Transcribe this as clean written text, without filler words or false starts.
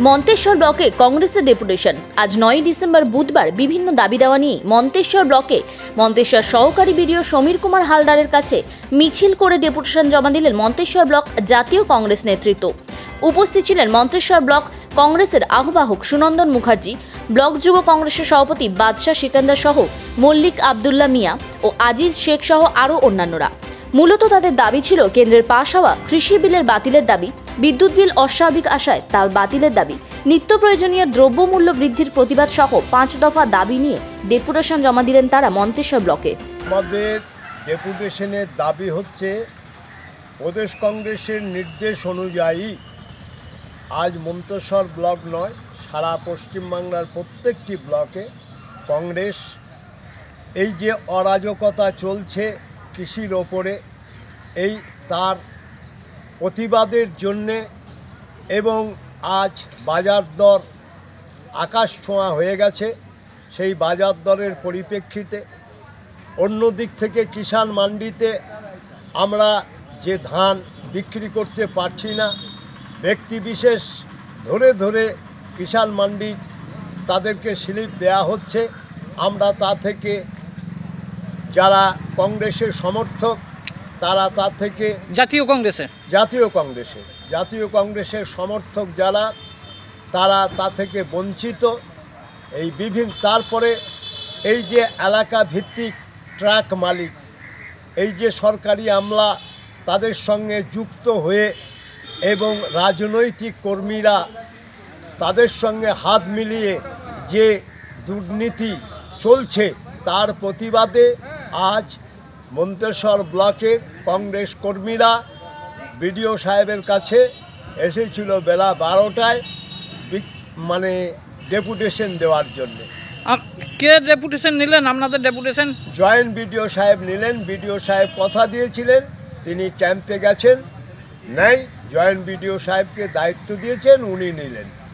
মন্তেশ্বর ব্লকে কংগ্রেসের ডেপুটেশন। আজ 9 ডিসেম্বর বুধবার বিভিন্ন দাবি দেওয়া নিয়ে মন্তেশ্বর ব্লকে মন্তেশ্বর সহকারী বিডিও সমীর কুমার হালদারের কাছে মিছিল করে ডেপুটেশন জমা দিলেন মন্তেশ্বর ব্লক জাতীয় কংগ্রেস নেতৃত্ব। উপস্থিত ছিলেন মন্তেশ্বর ব্লক কংগ্রেসের আহ্বায়ক সুনন্দন মুখার্জি, ব্লক যুব কংগ্রেসের সভাপতি বাদশাহ সিকান্দার সহ মল্লিক আবদুল্লাহ মিয়া ও আজিজ শেখ সহ আরও অন্যান্যরা। মূলত তাদের দাবি ছিল কেন্দ্রের পাশ হওয়া কৃষি বিলের বাতিলের দাবি, বিদ্যুৎ বিল অস্বাভাবিক আসায় তা বাতিলের দাবি, নিত্য প্রয়োজনীয় দ্রব্যমূল্য বৃদ্ধির প্রতিবাদ সহ 5 দফা দাবি নিয়ে ডেপুটেশন জমা দিলেন তারা মন্তেশ্বর ব্লকে। আমাদের ডেপুটেশনের দাবি হচ্ছে প্রদেশ কংগ্রেসের নির্দেশ অনুযায়ী আজ মন্তেশ্বর ব্লক নয়, সারা পশ্চিমবাংলার প্রত্যেকটি ব্লকে কংগ্রেস এই যে অরাজকতা চলছে কৃষির ওপরে, এই তার প্রতিবাদের জন্যে এবং আজ বাজার দর আকাশ ছোঁয়া হয়ে গেছে, সেই বাজার দরের পরিপ্রেক্ষিতে অন্য দিক থেকে কিষাণ মান্ডিতে আমরা যে ধান বিক্রি করতে পারছি না, ব্যক্তিবিশেষ ধরে ধরে কিষাণ মান্ডি তাদেরকে স্লিপ দেয়া হচ্ছে। আমরা তা থেকে যারা কংগ্রেসের সমর্থক তারা তা থেকে জাতীয় কংগ্রেসের সমর্থক যারা তারা তা থেকে বঞ্চিত। এই বিভিন্ন তারপরে এই যে এলাকা ভিত্তিক ট্রাক মালিক, এই যে সরকারি আমলা তাদের সঙ্গে যুক্ত হয়ে এবং রাজনৈতিক কর্মীরা তাদের সঙ্গে হাত মিলিয়ে যে দুর্নীতি চলছে তার প্রতিবাদে আজ মন্তেশ্বর ব্লকের কংগ্রেস কর্মীরা বিডিও সাহেবের কাছে এসেছিল বেলা 12টায় ডেপুটেশন দেওয়ার জন্য। কে ডেপুটেশন নিলেন? আপনাদের ডেপুটেশন জয়েন্ট বিডিও সাহেব নিলেন। বিডিও সাহেব কথা দিয়েছিলেন তিনি ক্যাম্পে গেছেন, নাই জয়েন্ট বিডিও সাহেবকে দায়িত্ব দিয়েছেন, উনি নিলেন।